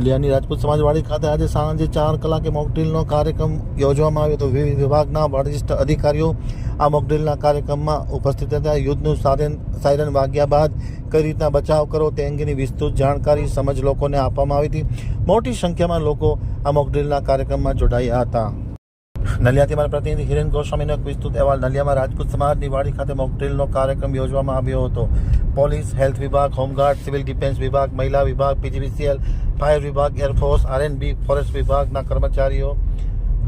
નલિયાની રાજપૂત સમાજવાડી ખાતે આજે સાંજે 4 કલાકે મોકડ્રીલનો કાર્યક્રમ યોજવામાં આવ્યો હતો. વિવિધ વિભાગના વરિષ્ઠ અધિકારીઓ આ મોકડ્રીલના કાર્યક્રમમાં ઉપસ્થિત હતા. યુદ્ધનું સાયરન વાગ્યા બાદ કઈ રીતના બચાવ કરો તે અંગેની વિસ્તૃત જાણકારી સમજ લોકોને આપવામાં આવી હતી. મોટી સંખ્યામાં લોકો આ મોકડ્રીલના કાર્યક્રમમાં જોડાયા હતા. નલિયાથી મારા પ્રતિનિધિ હિરેન ગોસ્વામીનો એક વિસ્તૃત અહેવાલ. નલિયામાં રાજપૂત સમાજની વાડી ખાતે મોકડ્રીલનો કાર્યક્રમ યોજવામાં આવ્યો હતો. પોલીસ, હેલ્થ વિભાગ, હોમગાર્ડ, સિવિલ ડિફેન્સ વિભાગ, મહિલા વિભાગ, પીજીવીસીએલ, ફાયર વિભાગ, એરફોર્સ, આરએનબી, ફોરેસ્ટ વિભાગના કર્મચારીઓ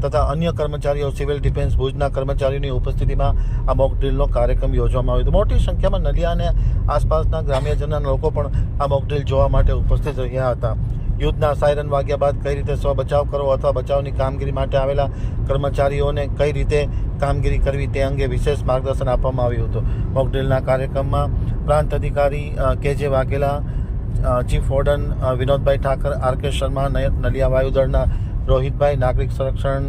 તથા અન્ય કર્મચારીઓ, સિવિલ ડિફેન્સ ભુજના કર્મચારીઓની ઉપસ્થિતિમાં આ મોકડ્રીલનો કાર્યક્રમ યોજવામાં આવ્યો હતો. મોટી સંખ્યામાં નલિયા અને આસપાસના ગ્રામ્યજનના લોકો પણ આ મોકડ્રીલ જોવા માટે ઉપસ્થિત રહ્યા હતા. યુદ્ધના સાયરન વાગ્યા બાદ કઈ રીતે સ્વ બચાવ કરવો અથવા બચાવની કામગીરી માટે આવેલા કર્મચારીઓને કઈ રીતે કામગીરી કરવી તે અંગે વિશેષ માર્ગદર્શન આપવામાં આવ્યું હતું. મોકડ્રીલના કાર્યક્રમમાં પ્રાંત અધિકારી K J. Vaghela, chief warden Vinodbhai Thakar, R K. Sharma, Naliya વાયુદળના રોહિતભાઈ, નાગરિક સંરક્ષણ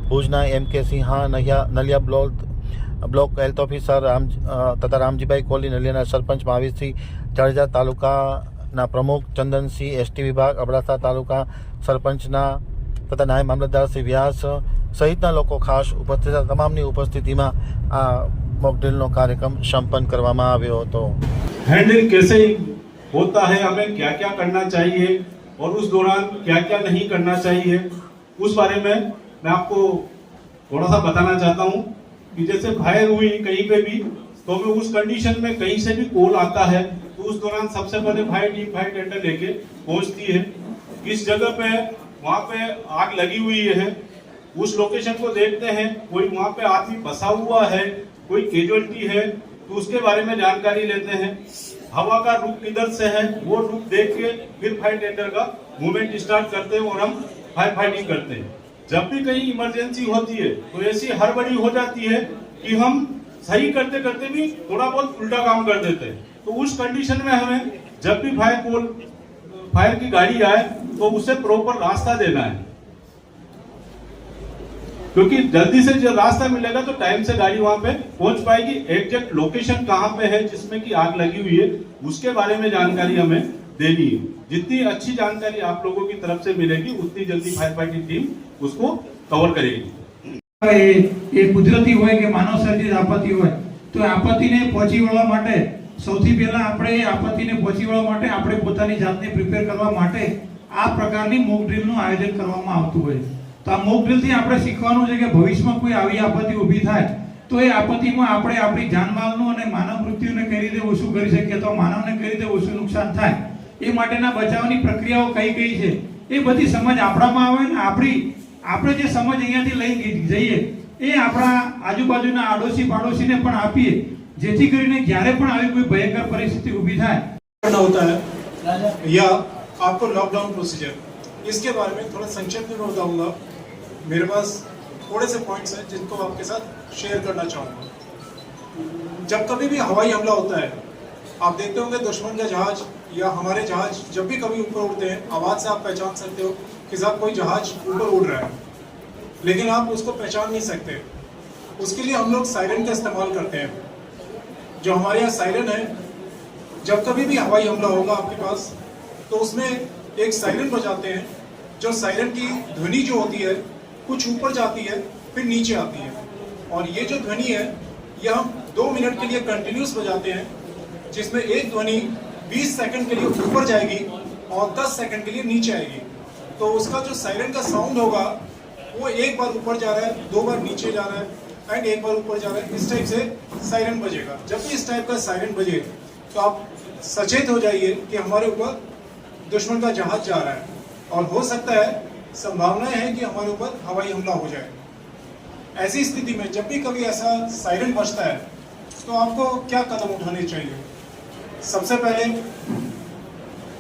ભુજના M K. Sinha, Naliya block health officer તથા રામજીભાઈ કોહલી, નલિયાના સરપંચ મહાવીરસિંહ જાડેજા, તાલુકાના પ્રમુખ ચંદનસિંહ, એસટી વિભાગ અબડાસા તાલુકા સરપંચના તથા નાયબ મામલતદાર શ્રી વ્યાસ સહિતના લોકો ખાસ ઉપસ્થિત હતા. તમામની ઉપસ્થિતિમાં આ મોકડ્રીલનો कार्यक्रम संपन्न करवामा आव्यो हतो. हैंडल कैसे होता है, हमें क्या क्या करना चाहिए और उस दौरान क्या क्या नहीं करना चाहिए, उस बारे में मैं आपको थोड़ा सा बताना चाहता हूँ कि जैसे फायर हुई कहीं पे भी तो हमें उस कंडीशन में कहीं से भी कॉल आता है तो उस दौरान सबसे पहले फायर टीम फायर टेंडर लेके पहुंचती है. किस जगह पे वहाँ पे आग लगी हुई है उस लोकेशन को देखते हैं. कोई वहाँ पे आदमी बसा हुआ है, कोई कैजुअलिटी है तो उसके बारे में जानकारी लेते हैं. हवा का रुख किधर से है वो रुख देख के फिर फायर टेंडर का मूवमेंट स्टार्ट करते हैं और हम फायर फाइटिंग करते हैं. जब भी कहीं इमरजेंसी होती है तो ऐसी हड़बड़ी हो जाती है कि हम सही करते करते भी थोड़ा बहुत उल्टा काम कर देते हैं. तो उस कंडीशन में हमें जब भी फायर की गाड़ी आए तो उसे प्रॉपर रास्ता देना है, क्योंकि जल्दी से जो रास्ता मिलेगा तो टाइम से गाड़ी वहां पे पहुंच पाएगी. एग्जैक्ट लोकेशन कहां पे है जिसमें की आग लगी हुई है उसके बारे में जानकारी हमें देनी है. जितनी अच्छी जानकारी आप लोगों की तरफ से मिलेगी उतनी जल्दी फायर फाइटिंग टीम उसको कवर करेगी. ये कुदरती હોય કે માનવ સર્જિત આપત્તિ હોય તો આપત્તિને પહોંચી વળવા માટે સૌથી પહેલા આપણે આપત્તિને પહોંચી વળવા માટે આપણે પોતાની જાતને પ્રિપેર કરવા માટે આ પ્રકારની મોક ડ્રીલનું આયોજન કરવામાં આવતું હોય. તો આ મોક ડ્રીલથી આપણે શીખવાનું છે કે ભવિષ્યમાં કોઈ આવી આપત્તિ ઊભી થાય તો એ આપત્તિમાં આપણે આપણી જાનમાલનું અને માનવ મૃત્યુને કઈ રીતે ઓછું કરી શકીએ, તો માનવને કઈ રીતે ઓછું નુકસાન થાય એ માટેના બચાવની પ્રક્રિયાઓ કઈ કઈ છે એ બધી સમજ આપણામાં આવે ને આપણે જે સમજ અહીંયાથી લઈ જઈએ એ આપણા આજુબાજુના આડોશી પાડોશીને પણ આપીએ, જેથી કરીને જ્યારે પણ આવી કોઈ ભયંકર પરિસ્થિતિ ઊભી થાય करना होता है या आपको लॉकडाउन प्रोसीजर, इसके बारे में थोड़ा संक्षेप में बताऊंगा. मेरे पास थोड़े से पॉइंट्स हैं जिनको आपके साथ शेयर करना चाहूँगा. जब कभी भी हवाई हमला होता है आप देखते होंगे दुश्मन का जहाज या हमारे जहाज जब भी कभी ऊपर उड़ते हैं आवाज़ से आप पहचान सकते हो कि साहब कोई जहाज ऊपर उड़ रहा है, लेकिन आप उसको पहचान नहीं सकते. उसके लिए हम लोग सायरन का इस्तेमाल करते हैं. जो हमारे यहाँ सायरन है, जब कभी भी हवाई हमला होगा आपके पास तो उसमें एक सायरन बजाते हैं. जो सायरन की ध्वनि जो होती है कुछ ऊपर जाती है फिर नीचे आती है, और ये जो ध्वनि है ये हम 2 मिनट के लिए कंटिन्यूस बजाते हैं, जिसमें एक ध्वनि 20 सेकंड के लिए ऊपर जाएगी और 10 सेकंड के लिए नीचे आएगी. तो उसका जो सायरन का साउंड होगा वो एक बार ऊपर जा रहा है, 2 बार नीचे जा रहा है एंड एक बार ऊपर जा रहा है. इस टाइप से सायरन बजेगा. जब भी इस टाइप का सायरन बजे तो आप सचेत हो जाइए कि हमारे ऊपर दुश्मन का जहाज जा रहा है और हो सकता है संभावनाएं है कि हमारे ऊपर हवाई हमला हो जाए. ऐसी स्थिति में जब भी कभी ऐसा सायरन बजता है तो आपको क्या कदम उठाने चाहिए. सबसे पहले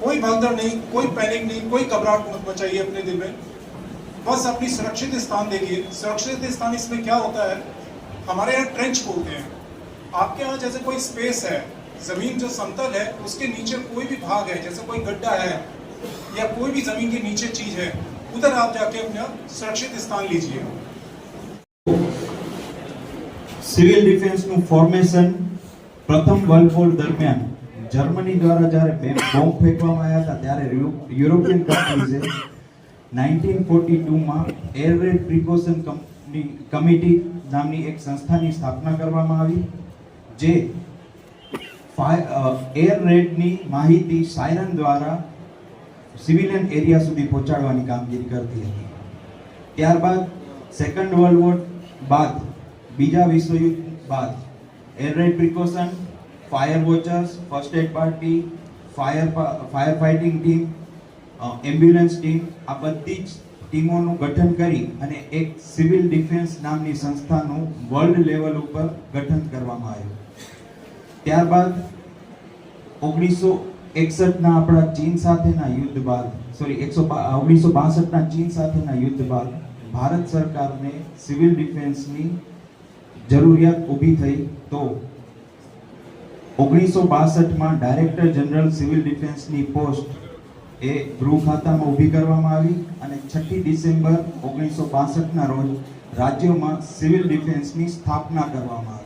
कोई भागदौड़ नहीं, कोई पैनिक नहीं, कोई घबराहट मत मचाइए अपने दिल में. बस अपनी सुरक्षित स्थान देखिए. सुरक्षित स्थान इसमें क्या होता है, हमारे यहाँ ट्रेंच बोलते हैं. आपके यहाँ जैसे कोई स्पेस है, जमीन जो समतल है उसके नीचे कोई भी भाग है, जैसे कोई गड्ढा है या कोई भी जमीन के नीचे चीज है, उधर आप जाके अपना सुरक्षित स्थान लीजिए. સિવિલ ડિફેન્સનું ફોર્મેશન પ્રથમ વર્લ્ડ વોર દરમિયાન જર્મની દ્વારા જ્યારે બોમ્બ ફેંકવામાં આવ્યા હતા ત્યારે યુરોપિયન કન્ટ્રીઝે 1942માં એર રેડ પ્રિકોશન કમિટી નામની એક સંસ્થાની સ્થાપના કરવામાં આવી, જે એર રેડની માહિતી સાયરન દ્વારા સિવિલિયન એરિયા સુધી પહોંચાડવાની કામગીરી કરતી હતી. ત્યારબાદ સેકન્ડ વર્લ્ડ વોર બાદ, બીજા વિશ્વયુદ્ધ બાદ air raid precaution, fire watchers, first aid party, fire fighting team, ambulance team, આ બધી જ ટીમોનું ગઠન કરી અને એક સિવિલ ડિફેન્સ નામની સંસ્થાનું વર્લ્ડ લેવલ ઉપર ગઠન કરવામાં આવ્યું. ત્યારબાદ 1961ના આપણા ચીન સાથેના યુદ્ધ બાદ, 1962ના ચીન સાથેના યુદ્ધ બાદ ભારત સરકારને સિવિલ ડિફેન્સની જરૂરિયાત ઊભી થઈ, તો 1962માં ડાયરેક્ટર જનરલ સિવિલ ડિફેન્સની પોસ્ટ એ ગૃહ ખાતામાં ઊભી કરવામાં આવી અને 6 ડિસેમ્બર 1962ના રોજ રાજ્યોમાં સિવિલ ડિફેન્સની સ્થાપના કરવામાં આવી.